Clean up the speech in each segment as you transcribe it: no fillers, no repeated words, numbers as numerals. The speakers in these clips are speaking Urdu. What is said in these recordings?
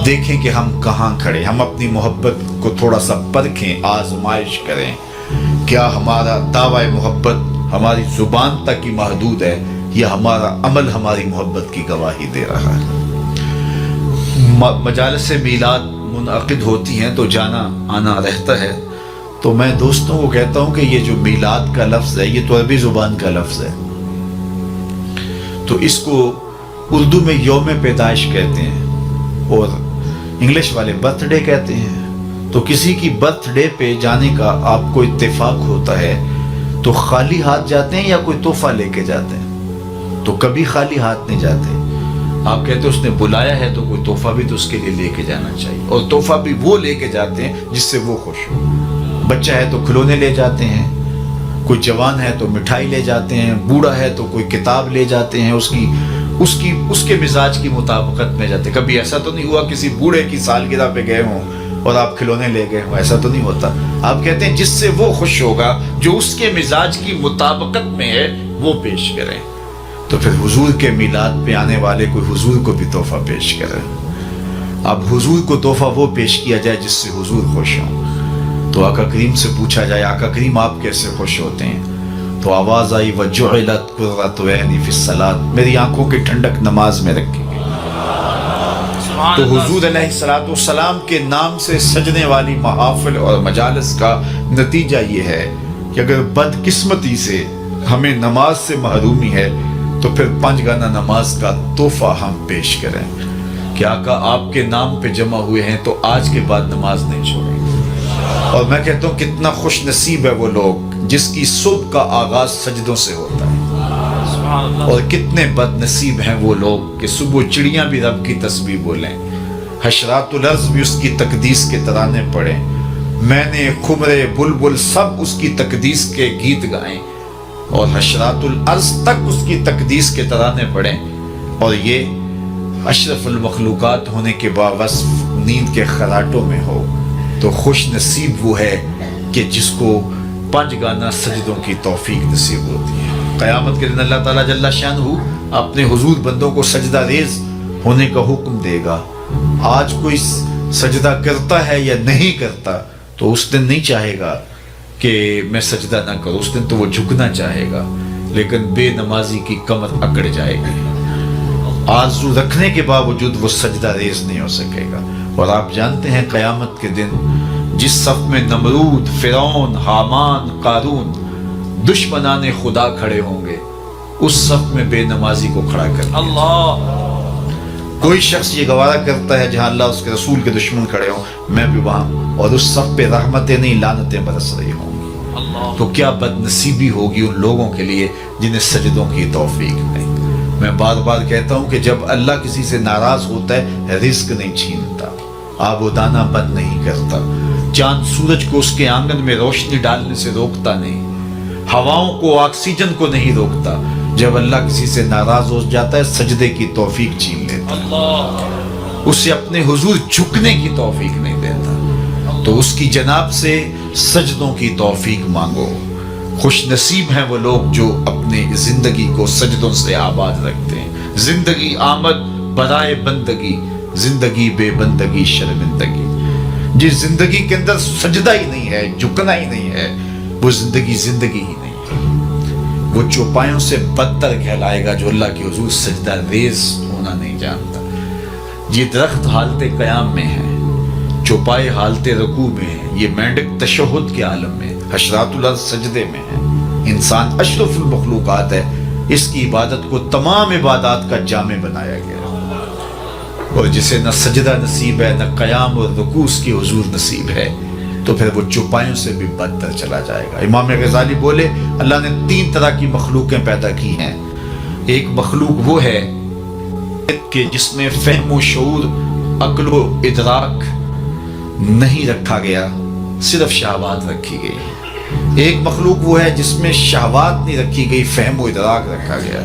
دیکھیں کہ ہم کہاں کھڑے، ہم اپنی محبت کو تھوڑا سا پرکھیں، آزمائش کریں، کیا ہمارا دعوی محبت ہماری زبان تک ہی محدود ہے یا ہمارا عمل ہماری محبت کی گواہی دے رہا ہے۔ مجالس میلاد منعقد ہوتی ہیں تو جانا آنا رہتا ہے، تو میں دوستوں کو کہتا ہوں کہ یہ جو میلاد کا لفظ ہے یہ تو عربی زبان کا لفظ ہے، تو اس کو اردو میں یوم پیدائش کہتے ہیں اور انگلش والے برتھ ڈے کہتے ہیں۔ تو کسی کی برتھ ڈے پہ جانے کا آپ کو اتفاق ہوتا ہے تو خالی ہاتھ جاتے ہیں یا کوئی تحفہ لے کے جاتے ہیں؟ تو کبھی خالی ہاتھ نہیں جاتے، آپ کہتے ہیں اس نے بلایا ہے تو کوئی تحفہ بھی تو اس کے لیے لے کے جانا چاہیے، اور تحفہ بھی وہ لے کے جاتے ہیں جس سے وہ خوش ہو۔ بچہ ہے تو کھلونے لے جاتے ہیں، کوئی جوان ہے تو مٹھائی لے جاتے ہیں، بوڑھا ہے تو کوئی کتاب لے جاتے ہیں، اس کے مزاج کی مطابقت میں جاتے ہیں۔ کبھی ایسا تو نہیں ہوا کسی بوڑھے کی سالگرہ پہ گئے ہوں اور آپ کھلونے لے گئے ہوں، ایسا تو نہیں ہوتا۔ آپ کہتے ہیں جس سے وہ خوش ہوگا، جو اس کے مزاج کی مطابقت میں ہے، وہ پیش کریں۔ تو پھر حضور کے میلاد پہ آنے والے کوئی حضور کو بھی تحفہ پیش کرے۔ اب حضور کو تحفہ وہ پیش کیا جائے جس سے حضور خوش ہوں۔ تو آقا کریم سے پوچھا جائے آقا کریم آپ کیسے خوش ہوتے ہیں؟ تو آواز آئی وَجُعِلَتْ قُرَّةُ عَيْنِي فِي الصَّلَاةِ، میری آنکھوں کی ٹھنڈک نماز میں رکھی گئی۔ تو حضور علیہ السلام کے نام سے سجنے والی محافل اور مجالس کا نتیجہ یہ ہے کہ اگر بدقسمتی سے ہمیں نماز سے محرومی ہے تو پھر 5 گانا نماز کا تحفہ ہم پیش کریں کہ آقا آپ کے نام پہ جمع ہوئے ہیں تو آج کے بعد نماز نہیں چھوڑیں۔ اور میں کہتا ہوں کتنا خوش نصیب ہے وہ لوگ جس کی صبح کا آغاز سجدوں سے ہوتا ہے، اور کتنے بد نصیب ہیں وہ لوگ کہ صبح چڑیاں بھی رب کی تسبیح بولیں، حشرات الارض بھی اس کی تقدیس کے ترانے پڑھیں، میں نے خمرے بلبل سب اس کی تقدیس کے گیت گائیں، اور حشرات الارض تک اس کی تقدیس کے ترانے پڑھیں، اور یہ اشرف المخلوقات ہونے کے باوصف نیند کے خراٹوں میں ہو۔ تو خوش نصیب وہ ہے کہ جس کو 5 گانا سجدوں کی توفیق نصیب ہوتی ہے۔ قیامت کے دن اللہ تعالیٰ جل شانہ اپنے حضور بندوں کو سجدہ ریز ہونے کا حکم دے گا۔ آج کوئی سجدہ کرتا ہے یا نہیں کرتا تو اس دن نہیں چاہے گا کہ میں سجدہ نہ کروں، اس دن تو وہ جھکنا چاہے گا، لیکن بے نمازی کی کمر اکڑ جائے گی، آرزو رکھنے کے باوجود وہ سجدہ ریز نہیں ہو سکے گا۔ اور آپ جانتے ہیں قیامت کے دن جس صف میں نمرود، فرعون، حامان، قارون دشمنان خدا کھڑے ہوں گے، اس صف میں بے نمازی کو کھڑا کر دیا۔ اللہ، کوئی شخص یہ گوارا کرتا ہے جہاں اللہ اس کے رسول کے دشمن کھڑے ہوں میں بھی وہاں، اور اس صف پہ رحمتیں نہیں لعنتیں برس رہی ہوں گی، تو کیا بد نصیبی ہوگی ان لوگوں کے لیے جنہیں سجدوں کی توفیق نہیں۔ میں بار بار کہتا ہوں کہ جب اللہ کسی سے ناراض ہوتا ہے رزق نہیں چھینتا، آب و دانہ بند نہیں کرتا، چاند سورج کو اس کے آنگن میں روشنی ڈالنے سے روکتا نہیں، ہواؤں کو آکسیجن کو نہیں روکتا۔ جب اللہ کسی سے ناراض ہو جاتا ہے سجدے کی توفیق چھین لیتا ہے، اسے اپنے حضور جھکنے کی توفیق نہیں دیتا، تو اس کی جناب سے سجدوں کی توفیق مانگو۔ خوش نصیب ہیں وہ لوگ جو اپنے زندگی کو سجدوں سے آباد رکھتے ہیں۔ زندگی آمد برائے بندگی، زندگی بے بندگی شرمندگی۔ جس زندگی کے اندر سجدہ ہی نہیں ہے، جھکنا ہی نہیں ہے، وہ زندگی زندگی ہی نہیں ہے، وہ چوپایوں سے بدتر کہلائے گا جو اللہ کے حضور سجدہ ریز ہونا نہیں جانتا۔ یہ درخت حالت قیام میں ہے، چوپائے حالت رکوع میں ہے، یہ مینڈک تشہد کے عالم میں، حشرات الارض سجدے میں ہے، انسان اشرف المخلوقات ہے، اس کی عبادت کو تمام عبادات کا جامع بنایا گیا، اور جسے نہ سجدہ نصیب ہے نہ قیام اور رکوع اس کی حضور نصیب ہے تو پھر وہ چوپایوں سے بھی بدتر چلا جائے گا۔ امام غزالی بولے اللہ نے 3 طرح کی مخلوقیں پیدا کی ہیں۔ ایک مخلوق وہ ہے کہ جس میں فہم و شعور، عقل و ادراک نہیں رکھا گیا، صرف شہوات رکھی گئی۔ ایک مخلوق وہ ہے جس میں شہوات نہیں رکھی گئی، فہم و ادراک رکھا گیا۔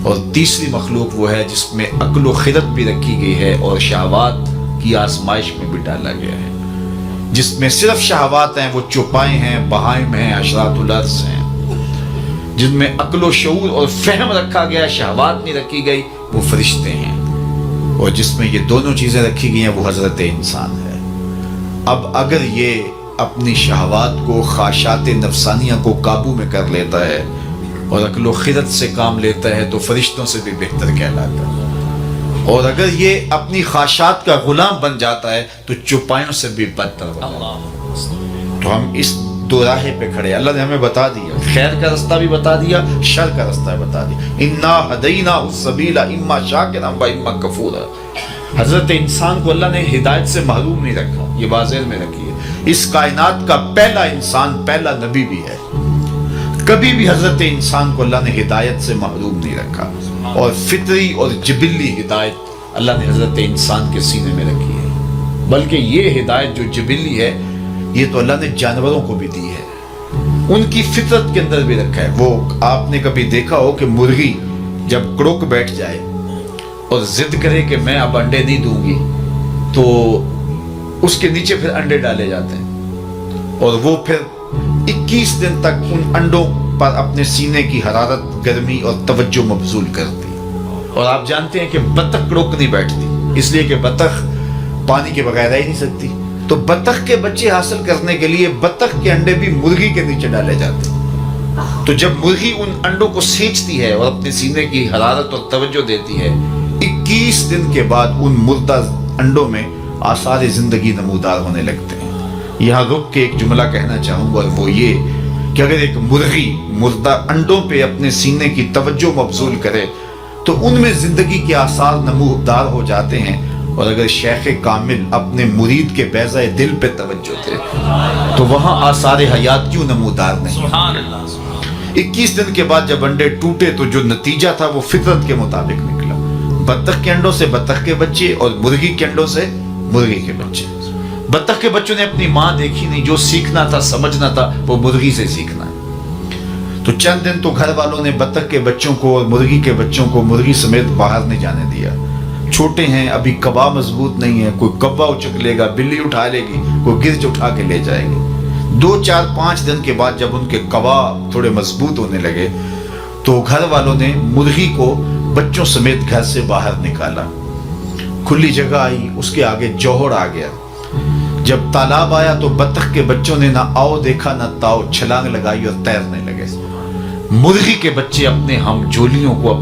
اور تیسری مخلوق وہ ہے جس میں عقل و خرد بھی رکھی گئی ہے اور شہوات کی آزمائش میں بھی ڈالا گیا ہے۔ جس میں صرف شہوات ہیں وہ چوپائے ہیں، بہائم ہیں، حشرات الارض ہیں۔ جن میں عقل و شعور اور فہم رکھا گیا، شہوات نہیں رکھی گئی، وہ فرشتے ہیں۔ اور جس میں یہ دونوں چیزیں رکھی گئی ہیں وہ حضرت انسان ہے۔ اب اگر یہ اپنی شہوات کو، خواہشات نفسانیہ کو قابو میں کر لیتا ہے اور عقل و خرد سے کام لیتا ہے تو فرشتوں سے بھی بہتر کہلاتا ہے، اور اگر یہ اپنی خواہشات کا غلام بن جاتا ہے تو چوپایوں سے بھی بدتر بن جاتا ہے۔ تو ہم اس دو راہے پہ کھڑے، اللہ نے ہمیں بتا دیا، خیر کا رستہ بھی بتا دیا، شر کا رستہ بھی بتا دیا، انا ہدینا السبیل اما شاکرا و اما کفورا۔ حضرت انسان کو اللہ نے ہدایت سے محروم نہیں رکھا، یہ واضح میں رکھی ہے۔ اس کائنات کا پہلا انسان، پہلا نبی بھی ہے، کبھی بھی حضرت انسان کو اللہ نے ہدایت سے محروم نہیں رکھا، اور فطری اور جبلی ہدایت اللہ نے حضرت انسان کے سینے میں رکھی ہے۔ بلکہ یہ ہدایت جو جبلی ہے یہ تو اللہ نے جانوروں کو بھی دی ہے، ان کی فطرت کے اندر بھی رکھا ہے۔ وہ آپ نے کبھی دیکھا ہو کہ مرغی جب کڑک بیٹھ جائے اور ضد کرے کہ میں اب انڈے نہیں دوں گی تو اس کے نیچے پھر انڈے ڈالے جاتے ہیں، اور وہ پھر 21 دن تک ان انڈوں پر اپنے سینے کی حرارت، گرمی اور توجہ مبذول کرتی۔ اور آپ جانتے ہیں کہ بطخ کڑک نہیں بیٹھتی، اس لیے کہ بطخ پانی کے بغیر رہ ہی نہیں سکتی، تو بطخ کے بچے حاصل کرنے کے لیے بطخ کے انڈے بھی مرغی کے نیچے ڈالے جاتے ہیں۔ تو جب مرغی ان انڈوں کو سینچتی ہے اور اپنے سینے کی حرارت اور توجہ دیتی ہے، 21 دن کے بعد ان مردہ انڈوں میں آثار زندگی نمودار ہونے لگتے ہیں۔ یہاں رک کے ایک جملہ کہنا چاہوں گا، اور وہ یہ کہ اگر ایک مرغی مردہ انڈوں پہ اپنے سینے کی توجہ مبذول کرے تو ان میں زندگی کے آثار نمودار ہو جاتے ہیں، اور اگر شیخ کامل اپنے مرید کے بیضہ دل پہ توجہ دے تو وہاں آثار حیات کیوں نمودار نہیں؟ 21 دن کے بعد جب انڈے ٹوٹے تو جو نتیجہ تھا وہ فطرت کے مطابق نکلا، بطخ کے انڈوں سے بطخ کے بچے اور مرغی کے انڈوں سے مرغی کے بچے۔ بطخ کے بچوں نے اپنی ماں دیکھی نہیں، جو سیکھنا تھا، سمجھنا تھا، وہ مرغی سے سیکھنا ہے۔ تو چند دن تو گھر والوں نے بطخ کے بچوں کو اور مرغی کے بچوں کو مرغی سمیت باہر نہیں جانے دیا، چھوٹے ہیں ابھی، کبا مضبوط نہیں ہے، کوئی کبا اچک لے گا، بلی اٹھا لے گی، کوئی گرج اٹھا کے لے جائے گی۔ 2 4 5 دن کے بعد جب ان کے کبا تھوڑے مضبوط ہونے لگے تو گھر والوں نے مرغی کو بچوں سمیت گھر سے باہر نکالا، کھلی جگہ آئی، اس کے آگے جوہر آ گیا۔ جب تالاب آیا تو بطخ کے بچوں نے نہ آؤ دیکھا نہ تاؤ، چھلانگ لگائی اور تیرنے لگے۔ مرغی کے بچے اپنے ہم جولیوں کو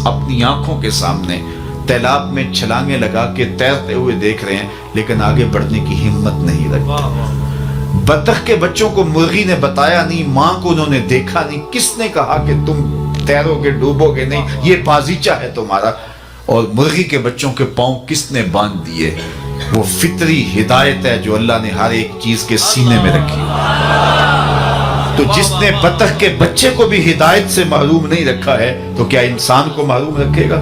اپنی آنکھوں کے سامنے تالاب میں چھلانگیں لگا کے تیرتے ہوئے دیکھ رہے ہیں، لیکن آگے بڑھنے کی ہمت نہیں رکھتے۔ بطخ کے بچوں کو مرغی نے بتایا نہیں، ماں کو انہوں نے دیکھا نہیں، کس نے کہا کہ تم تیرو گے، ڈوبو گے نہیں، یہ بازیچہ ہے تمہارا؟ اور مرغی کے بچوں کے پاؤں کس نے باندھ دیے؟ وہ فطری ہدایت ہے جو اللہ نے ہر ایک چیز کے سینے میں رکھی۔ تو جس نے بطخ کے بچے کو بھی ہدایت سے محروم نہیں رکھا ہے تو کیا انسان کو محروم رکھے گا؟